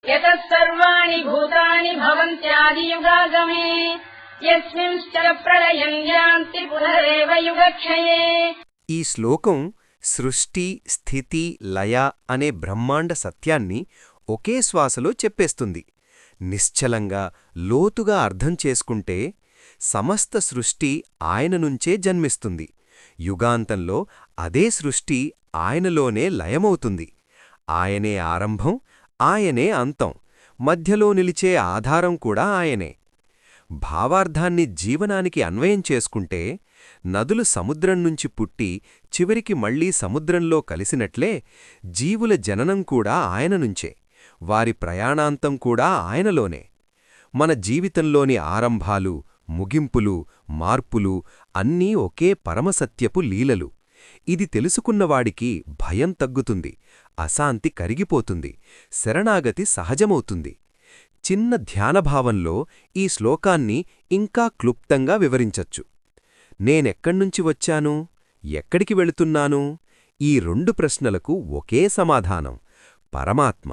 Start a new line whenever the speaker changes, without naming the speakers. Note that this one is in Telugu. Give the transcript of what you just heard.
యతః సర్వాణి భూతాని భవంత్యాదియుగాగమే యస్మింశ్చ ప్రళయం యాంతి పునరేవ యుగక్షయే.
ఈ శ్లోకం సృష్టి, స్థితి, లయ అనే బ్రహ్మాండ సత్యాన్ని ఒకే శ్వాసలో చెప్పేస్తుంది. నిశ్చలంగా, లోతుగా అర్థం చేసుకుంటే సమస్త సృష్టి ఆయన నుంచే జన్మిస్తుంది. యుగాంతంలో అదే సృష్టి ఆయనలోనే లయమవుతుంది. ఆయనే ఆరంభం, ఆయనే అంతం, మధ్యలో నిలిచే ఆధారం కూడా ఆయనే. భావార్థాన్ని జీవనానికి అన్వయం చేసుకుంటే నదులు సముద్రం నుంచి పుట్టి చివరికి మళ్లీ సముద్రంలో కలిసినట్లే జీవుల జననం కూడా ఆయన నుంచే, వారి ప్రయాణాంతం కూడా ఆయనలోనే. మన జీవితంలోని ఆరంభాలు, ముగింపులు, మార్పులు అన్నీ ఒకే పరమసత్యపు లీలలు. ఇది తెలుసుకున్నవాడికి భయం తగ్గుతుంది, అశాంతి కరిగిపోతుంది, శరణాగతి సహజమవుతుంది. చిన్న ధ్యానభావంలో ఈ శ్లోకాన్ని ఇంకా క్లుప్తంగా వివరించచ్చు. నేనెక్కడ్నుంచి వచ్చాను, ఎక్కడికి వెళుతున్నాను? ఈ 2 ప్రశ్నలకు ఒకే సమాధానం: పరమాత్మ.